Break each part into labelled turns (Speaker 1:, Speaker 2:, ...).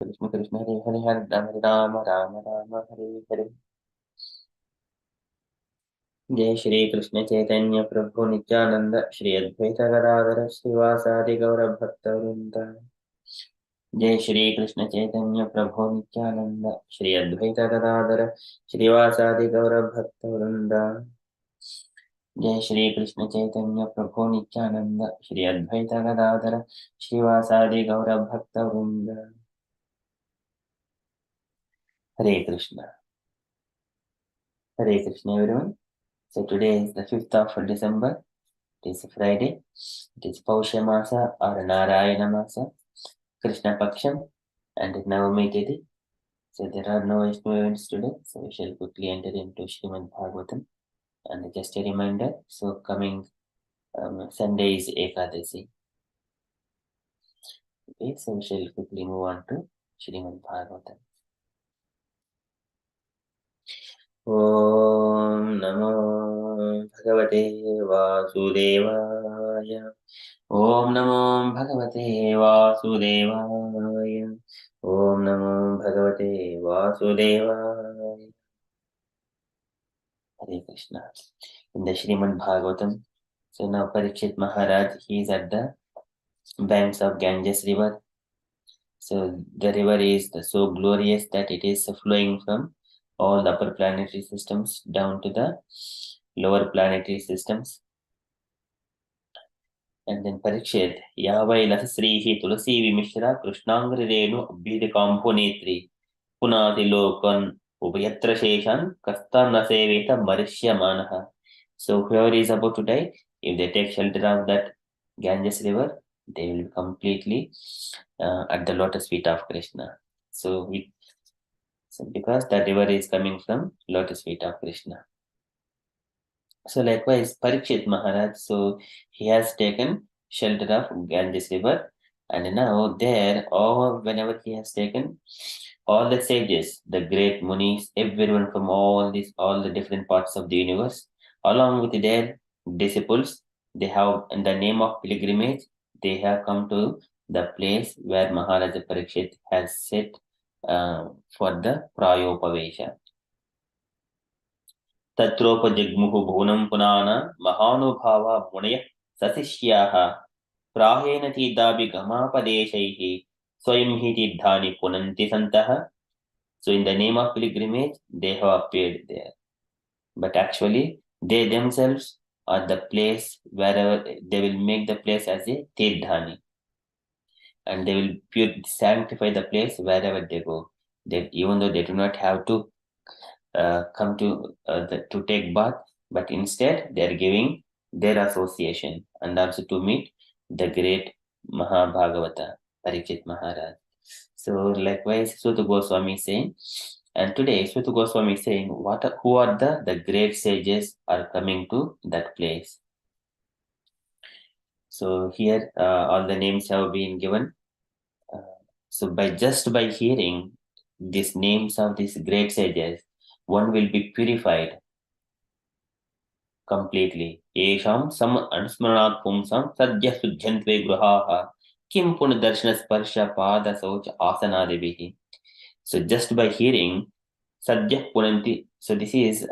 Speaker 1: कृष्ण कृष्ण हरे हरे हरे राम राम राम राम हरे हरे। जय श्री कृष्ण चैतन्य प्रभु नित्यानंद श्री अद्वैत गदाधर श्रीवासादि गौर भक्त वृंद। जय श्री कृष्ण चैतन्य प्रभु नित्यानंद श्री अद्वैत गदाधर श्रीवासादि गौर भक्त वृंद। जय श्री कृष्ण चैतन्य प्रभु नित्यानंद श्री अद्वैत गदाधर श्रीवासादि गौर भक्त वृंद। हरे Krishna everyone. So today is the 5th of December. It is Friday. It is Pausha Masa or Narayana Masa, Krishna Paksham, and Navami Tithi. So there are no Vishnu events today. So we shall quickly enter into Srimad Bhagavatam. And just a reminder, so coming Sunday is Ekadasi. Okay, so we shall quickly move on to Srimad Bhagavatam. ॐ नमो भगवते वासुदेवाय। ॐ नमो भगवते वासुदेवाय। ॐ नमो भगवते वासुदेवाय। Hare Krishna. In the Srimad Bhagavatam, so now Parikshit Maharaj, he is at the banks of Ganges river. So the river is so glorious that it is flowing from all the upper planetary systems down to the lower planetary systems. And then Parikshit, Yavai Lasasrihi Tulasi Vimishra Krishnangri Renu Abhidikampo Netri Punati Lokan Ubhyatra Sheshan Kasta Nasevita Marishya Manaha. So whoever is about to die, if they take shelter of that Ganges river, they will be completely at the lotus feet of Krishna. So because the river is coming from lotus feet of Krishna. So likewise, Parikshit Maharaj, so he has taken shelter of Ganges river, and now there, or whenever he has taken, all the sages, the great munis, everyone from all the different parts of the universe, along with their disciples, they have, in the name of pilgrimage, they have come to the place where Maharaja Parikshit has set for the Prayopavesha. तत्रोपजग्मुः भुवनं पुनान महानुभावा मुनयः सशिष्याः प्राहेण तीर्थाभिगमापदेशैः स्वयं हि तीर्थानि पुनन्ति सन्तः. So in the name of pilgrimage, they have appeared there. But actually, they themselves are the place wherever they will make the place as a tirthani. And they will sanctify the place wherever they go. Even though they do not have to come to take bath, but instead they are giving their association and also to meet the great Mahabhagavata Parikshit Maharaj. So likewise, Suta Goswami is saying, and today Suta Goswami is saying, who are the great sages are coming to that place. So here all the names have been given. So by hearing these names of these great sages, one will be purified completely. Yesham sam anusmaranat pumsam sadhya sujjantve gruhaha kim punadarshana sparsha pada saucha asanadibihi. So just by hearing sadhya punanti, so this is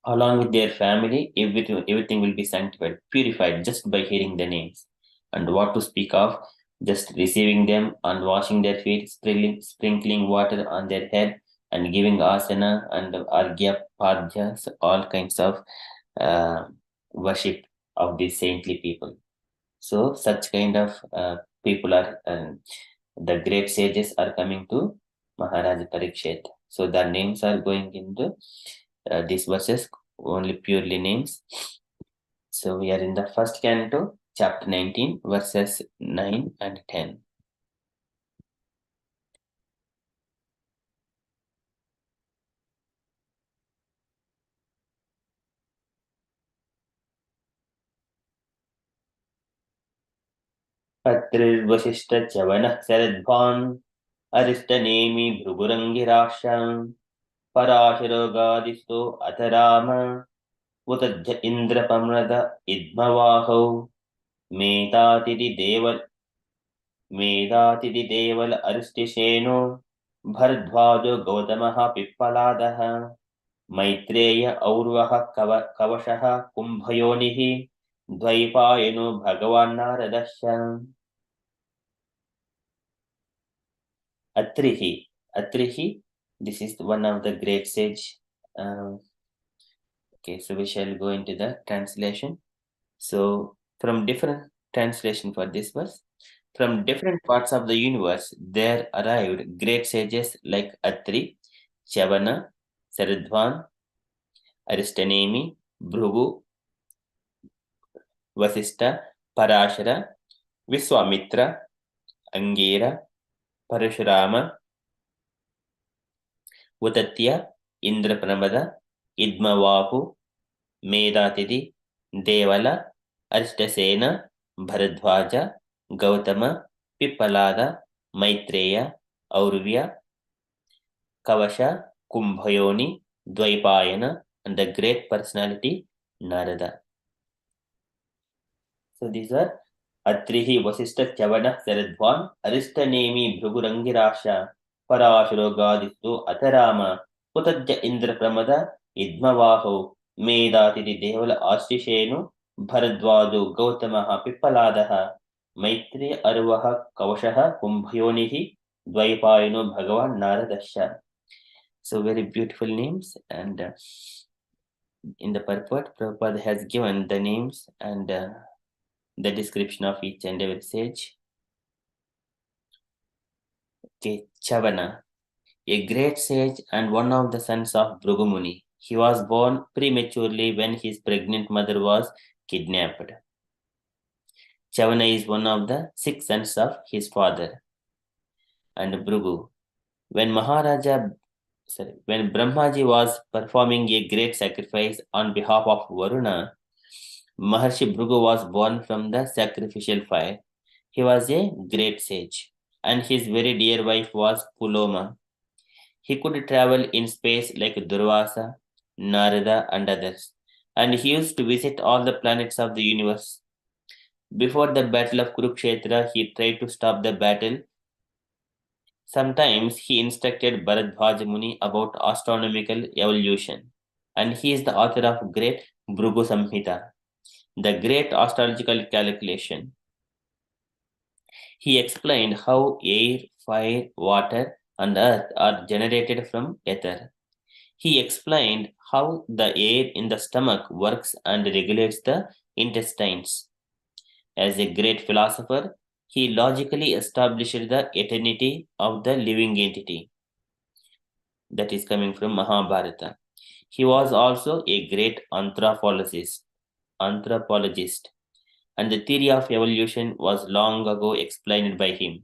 Speaker 1: along with their family, everything will be sanctified, purified just by hearing the names. And what to speak of, just receiving them and washing their feet, sprinkling water on their head, and giving asana and argya, padya, so all kinds of worship of these saintly people. So such kind of people are, the great sages are coming to Maharaj Parikshit. So their names are going into these verses, only purely names. So we are in the first canto, chapter 19, verses 9 and 10. अत्रिर्वशिष्ठच्यवनः शरद्भान् Arishtanemi भृगुरङ्गिराशाम् पराशरोगादिस्तो अथ राम उत इन्द्रपम्रद इद्मवाहौ मेतातिथि देव मेधातिथि देवल अरिष्टिसेनो भरद्वाजो गौतमः पिप्पलादः मैत्रेय और्वः कवशः कुम्भयोनिः द्वैपायनो भगवान् नारदश्च Atrihi, this is one of the great sage. Okay, so we shall go into the translation. So from different translation for this verse, from different parts of the universe, there arrived great sages like Atri, Chavana, Saradvan, Aristanemi, Bhrugu, Vasista, Parashara, Viswamitra, Angera, Parashurama, Utatya, Indrapramada, Idmavahu, Medhatithi Deval अरिष्टसेन Bharadwaj Gautam Pippalada Maitreya और्व्य Kavash कुंभयोनि Dvaipayan and the great personality Narada. So these are Atrihi, Vasista, Chavana, Saradvan, Aristanemi, Bhrugurangirasha, Parashuro, Gadistu, Atarama, Putadja Indra Pramada, Idmavaho, Medatithi Devala Ashishenu, Bharadwajo, Gautamaha, Pippaladaha, Maitri, Arvaha, Kavashaha, Kumbhayonihi, Dvaipayano, Bhagavan, Naradasha. So very beautiful names, and in the purport, Prabhupada has given the names and the description of each and every sage. Okay, Chavana, a great sage and one of the sons of Bhrigu Muni. He was born prematurely when his pregnant mother was kidnapped. Chavana is one of the 6 sons of his father. And Bhrigu, when Brahmaji was performing a great sacrifice on behalf of Varuna, Maharshi Bhrigu was born from the sacrificial fire. He was a great sage, and his very dear wife was Puloma. He could travel in space like Durvasa, Narada, and others, and he used to visit all the planets of the universe. Before the battle of Kurukshetra, he tried to stop the battle. Sometimes he instructed Bharadwaj Muni about astronomical evolution, and he is the author of great Bhrigu Samhita, the great astrological calculation. He explained how air, fire, water, and earth are generated from ether. He explained how the air in the stomach works and regulates the intestines. As a great philosopher, he logically established the eternity of the living entity. That is coming from Mahabharata. He was also a great anthropologist, and the theory of evolution was long ago explained by him.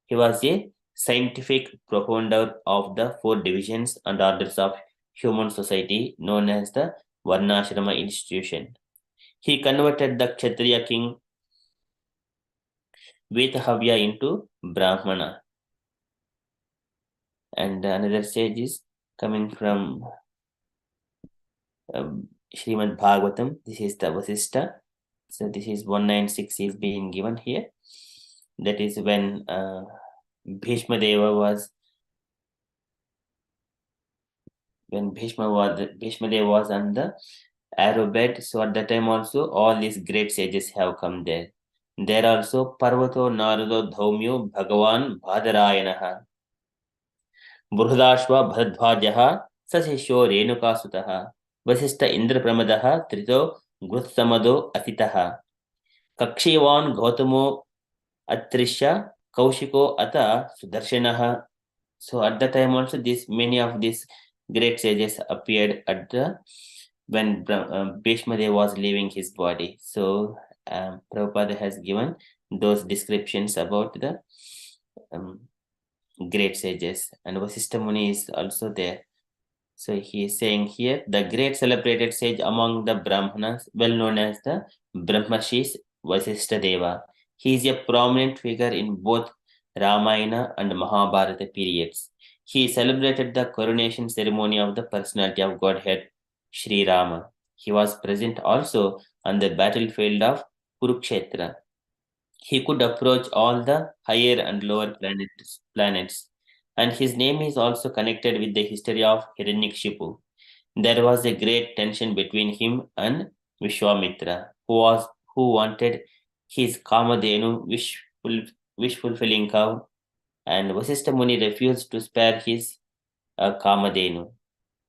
Speaker 1: He was a scientific propounder of the 4 divisions and orders of human society known as the Varnashrama institution. He converted the Kshatriya king Vetahavya into Brahmana. And another sage is coming from Srimad Bhagavatam. This is the Vasista. So this is 196 is being given here. That is when Bhishma Deva was on the arrow bed. So at that time also all these great sages have come there. There also Parvato Narado Dhaumyo Bhagavan Bhadarayanaha Burhadashva Bharadvajaha Sasisho Renukasutaha Vasista Indra Pramadaha Trito Grutsamado Atitaha Kakshivan Gautamo Atrisha Kaushiko Ata Sudarshanaha. So at that time also many of these great sages appeared at when Bhishma Deva was leaving his body. So Prabhupada has given those descriptions about the great sages, and Vasista Muni is also there. So he is saying here, the great celebrated sage among the Brahmanas, well known as the Brahmashis, Vasista Deva. He is a prominent figure in both Ramayana and Mahabharata periods. He celebrated the coronation ceremony of the personality of Godhead, Sri Rama. He was present also on the battlefield of Kurukshetra. He could approach all the higher and lower planets. And his name is also connected with the history of Hiranyakashipu. There was a great tension between him and Vishwamitra, who wanted his Kamadhenu wish fulfilling cow, and Vasistha Muni refused to spare his Kamadhenu.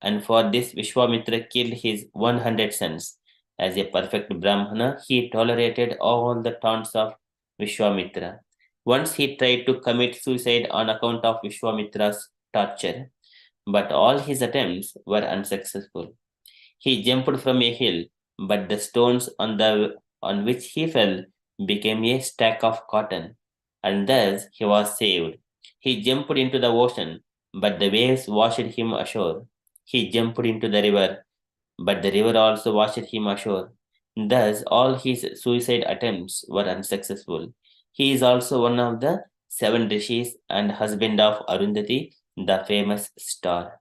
Speaker 1: And for this, Vishwamitra killed his 100 sons. As a perfect Brahmana, he tolerated all the taunts of Vishwamitra. Once he tried to commit suicide on account of Vishwamitra's torture, but all his attempts were unsuccessful. He jumped from a hill, but the stones on which he fell became a stack of cotton, and thus he was saved. He jumped into the ocean, but the waves washed him ashore. He jumped into the river, but the river also washed him ashore. Thus, all his suicide attempts were unsuccessful. He is also one of the seven rishis and husband of Arundhati, the famous star.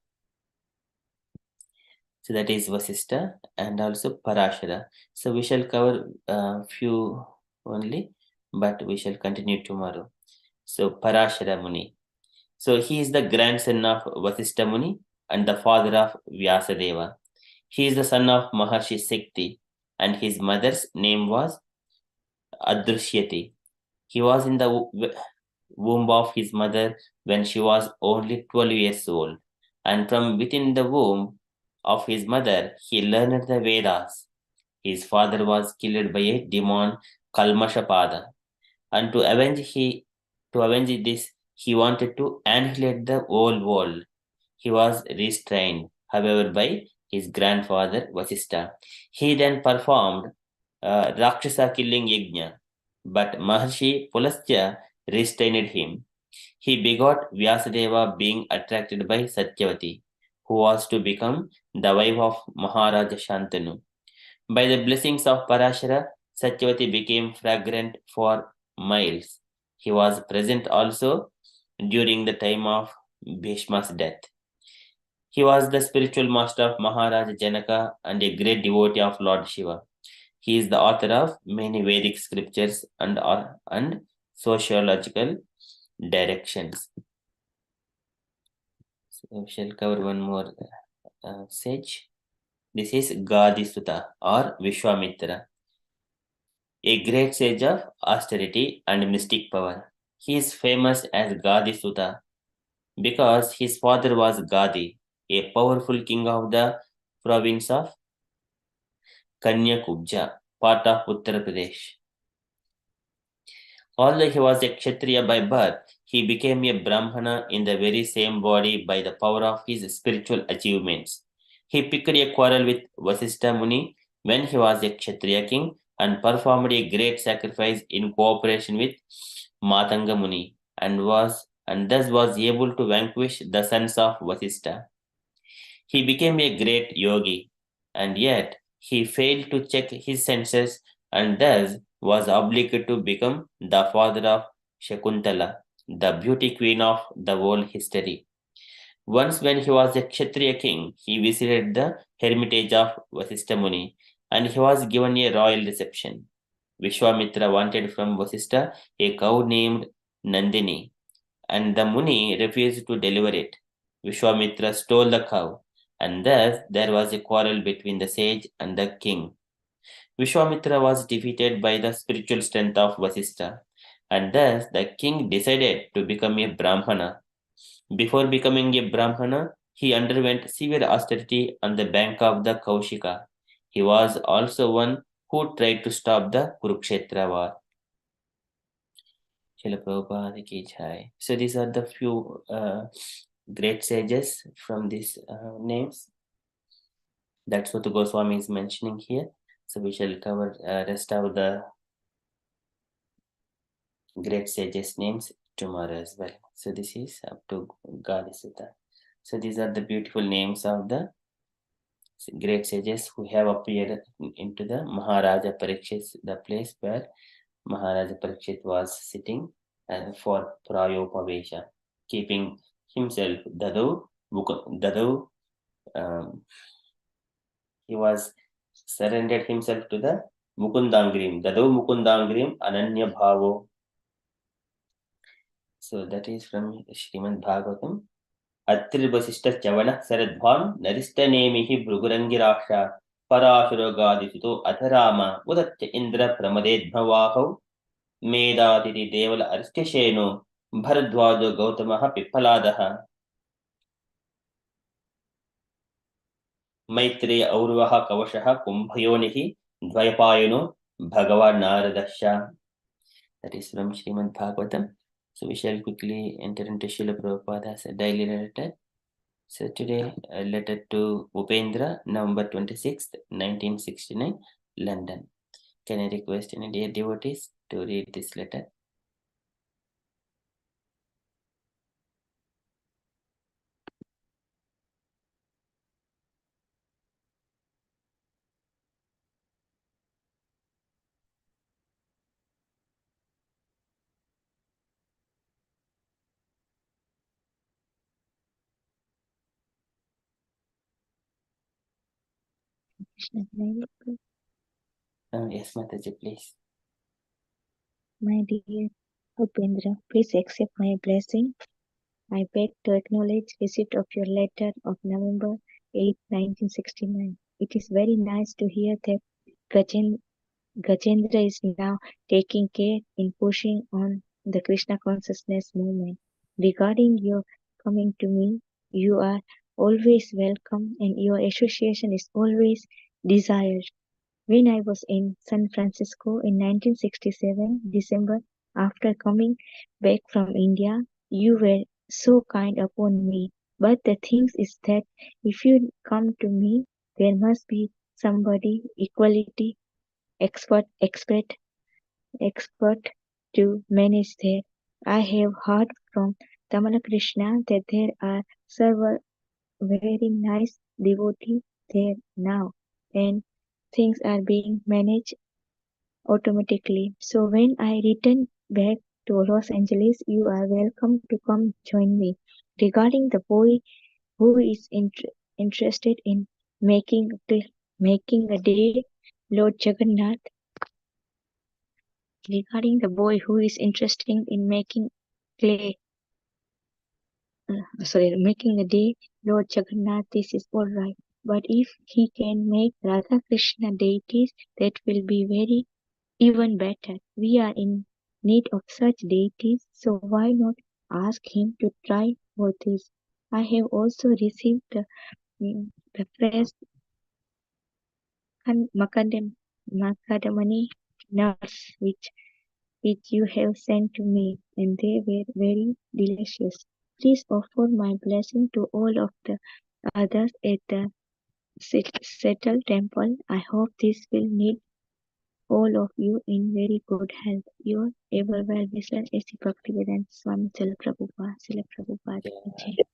Speaker 1: So that is Vasistha and also Parashara. So we shall cover a few only, but we shall continue tomorrow. So Parashara Muni. So he is the grandson of Vasistha Muni and the father of Vyasadeva. He is the son of Maharshi Sikti, and his mother's name was Adrishyati. He was in the womb of his mother when she was only 12 years old, and from within the womb of his mother he learned the Vedas. His father was killed by a demon, Kalmashapada, and to avenge this he wanted to annihilate the whole world. He was restrained, however, by his grandfather Vasistha. He then performed Rakshasa killing yajna, but Maharshi Pulasya restrained him. He begot Vyasadeva being attracted by Satyavati, who was to become the wife of Maharaja Shantanu. By the blessings of Parashara, Satyavati became fragrant for miles. He was present also during the time of Bhishma's death. He was the spiritual master of Maharaja Janaka and a great devotee of Lord Shiva. He is the author of many Vedic scriptures and sociological directions. So we shall cover one more sage. This is Gadisuta or Vishwamitra, a great sage of austerity and mystic power. He is famous as Gadisuta because his father was Gadi, a powerful king of the province of Kanyakubja, part of Uttar Pradesh. Although he was a Kshatriya by birth, he became a Brahmana in the very same body by the power of his spiritual achievements. He picked a quarrel with Vasistha Muni when he was a Kshatriya king and performed a great sacrifice in cooperation with Matanga Muni and thus was able to vanquish the sons of Vasistha. He became a great yogi, and yet he failed to check his senses and thus was obliged to become the father of Shakuntala, the beauty queen of the whole history. Once, when he was a Kshatriya king, he visited the hermitage of Vasistha Muni and he was given a royal reception. Vishwamitra wanted from Vasistha a cow named Nandini, and the Muni refused to deliver it. Vishwamitra stole the cow, and thus there was a quarrel between the sage and the king. Vishwamitra was defeated by the spiritual strength of Vasistha, and thus the king decided to become a Brahmana. Before becoming a Brahmana, he underwent severe austerity on the bank of the Kaushika. He was also one who tried to stop the Kurukshetra war. Srila Prabhupada ki jai. So these are the few great sages from these names. That's what the Goswami is mentioning here. So we shall cover rest of the great sages names tomorrow as well. So this is up to Gadisutta. So these are the beautiful names of the great sages who have appeared into the Maharaja Parikshit, the place where Maharaja Parikshit was sitting for Prayopavesha, keeping himself Dadau, he was surrendered himself to the Mukundangrim. Dadau Mukundangrim Ananya Bhavo. So that is from Srimad Bhagavatam. Atribasishta Chavana Saradvan Naristanemihi Brugurangiraksha Parashuragadisuto Atharama Udatya Indra Pramaded Bhavaho Medaditi Devala Aristisheno Bharadwajo Gautamaha Pipaladaha Maitreya Aurvaha Kavashaha Kumbhayonihi Dvayapayano Bhagavan Naradasha. That is from Srimad Bhagavatam. So we shall quickly enter into Srila Prabhupada's daily letter. So today, a letter to Upendra, November 26th, 1969, London. Can I request any dear devotees to read this letter? Yes, Mataji, please.
Speaker 2: My dear Upendra, please accept my blessing. I beg to acknowledge receipt of your letter of November 8, 1969. It is very nice to hear that Gajendra is now taking care in pushing on the Krishna consciousness movement. Regarding your coming to me, you are always welcome and your association is always desired. When I was in San Francisco in 1967 December, after coming back from India, you were so kind upon me. But the thing is that if you come to me, there must be somebody equality expert to manage there. I have heard from Tamala Krishna that there are several very nice devotees there now, and things are being managed automatically. So when I return back to Los Angeles, you are welcome to come join me. Regarding the boy who is interested in making a day, Lord Jagannath, regarding the boy who is interested in clay, making a day, Lord Jagannath, this is all right. But if he can make Radha Krishna deities, that will be very even better. We are in need of such deities, so why not ask him to try for this? I have also received the fresh macadamia nuts which you have sent to me, and they were very delicious. Please offer my blessing to all of the others at the settled temple. I hope this will meet all of you in very good health. Your ever well wisher, A.C. Bhaktivedanta Swami Srila Prabhupada. Srila Prabhupada.
Speaker 1: Yeah.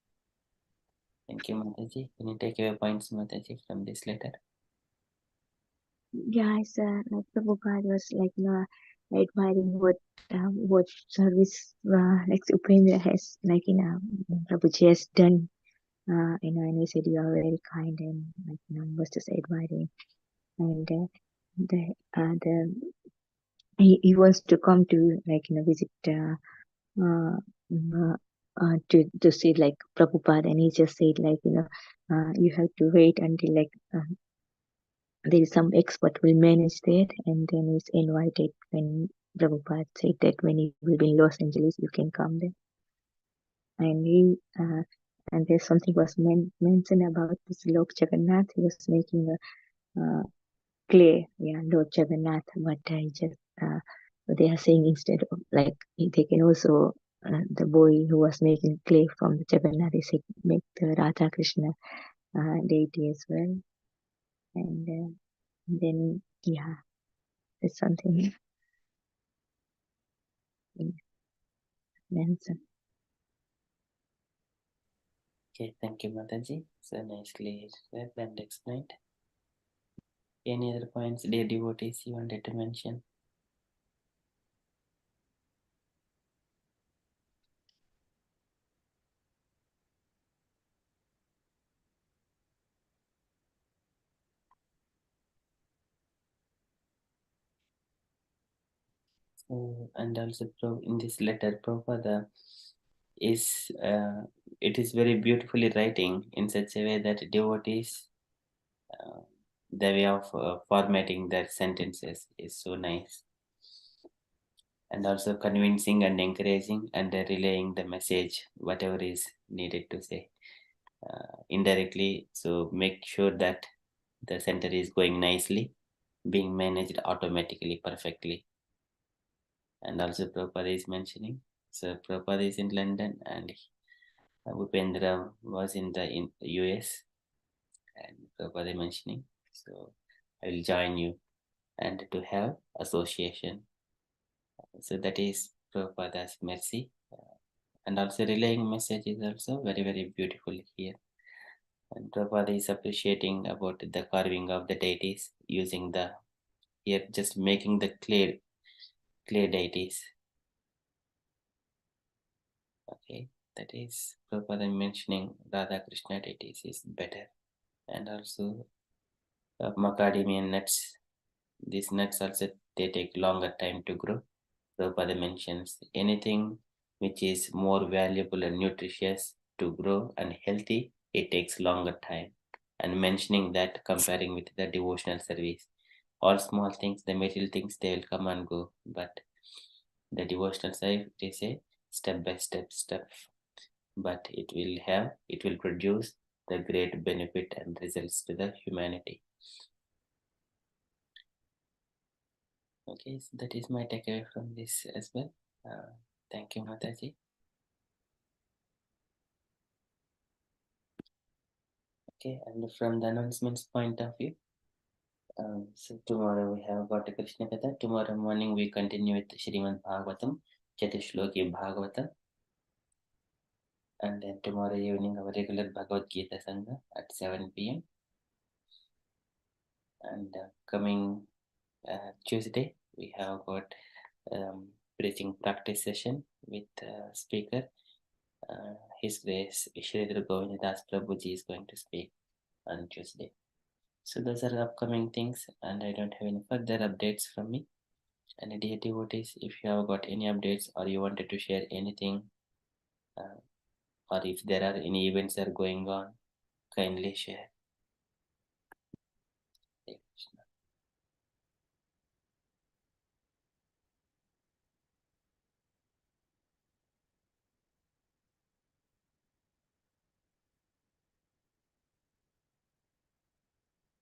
Speaker 1: Thank you, Mataji. Can you take your points, Mataji, from this letter?
Speaker 2: Yeah, it's like Prabhupada was like admiring what service like Upendra has Prabhuji has done. And he said you are very kind and was just admiring. And he wants to come to visit uh, to see like Prabhupada, and he just said you have to wait until there is some expert will manage that, and then he's invited when Prabhupada said that when he will be in Los Angeles, you can come there. And there's something was mentioned about this Lord Jagannath. He was making a clay, Lord Jagannath, but they are saying instead of they can also the boy who was making clay from the Jagannath, he said make the Radha Krishna deity as well, and then it's something mentioned.
Speaker 1: Okay, thank you, Mataji. So nicely read and explained. Any other points, dear devotees, you wanted to mention? And also in this letter, Prabhupada is it is very beautifully writing in such a way that devotees, uh, the way of formatting their sentences is so nice, and also convincing and encouraging and relaying the message whatever is needed to say indirectly. So make sure that the center is going nicely, being managed automatically perfectly. And also Prabhupada is mentioning. So Prabhupada is in London and Upendra was in the US, and Prabhupada mentioning. So I will join you and to have association. So that is Prabhupada's mercy. And also relaying message is also very, very beautiful here. And Prabhupada is appreciating about the carving of the deities using the here just making the clay deities. Okay, that is Prabhupada mentioning Radha Krishna deities is better. And also macadamia nuts. These nuts also they take longer time to grow. Prabhupada mentions anything which is more valuable and nutritious to grow and healthy, it takes longer time. And mentioning that comparing with the devotional service, all small things, the material things, they will come and go. But the devotional side, they say step by step, but it will produce the great benefit and results to the humanity. Okay, so that is my takeaway from this as well. Thank you, Mataji. Okay, and from the announcements point of view, so tomorrow we have got a Krishna Katha. Tomorrow morning we continue with Srimad Bhagavatam, Chatushloki Bhagavatam, and then tomorrow evening our regular Bhagavad Gita Sangha at 7 p.m. And coming Tuesday we have got preaching practice session with speaker. His Grace Shridhar Govindas Prabhuji is going to speak on Tuesday. So those are the upcoming things, and I don't have any further updates from me. And dear devotees, if you have got any updates or you wanted to share anything, or if there are any events are going on, kindly share. Hare Krishna.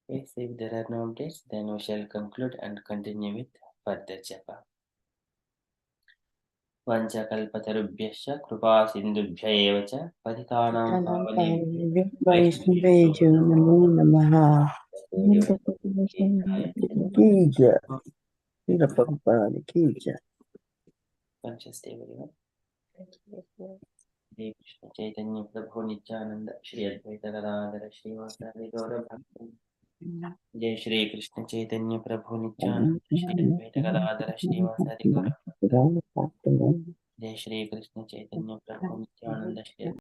Speaker 1: Okay, so if there are no updates, then we shall conclude and continue with further japa. Vanchakalpatarubhyascha कृपा सिन्धुभ्य एव च पतितानां पावनेभ्यो
Speaker 3: वैष्णवेभ्यो नमो नमः की जय श्रील प्रभुपाद की जय
Speaker 1: Conscious day, everyone. Hare Krishna Chaitanya Prabhu Nityananda Shri Advaita Gadadhara Srivasadi Gaura Bhakti. Jai Shri Krishna Chaitanya Prabhu Nityananda Shri Advaita Gadadhara Srivasadi Gaura Bhakti. Jai Shri Krishna Chaitanya Prabhu Nityananda Shri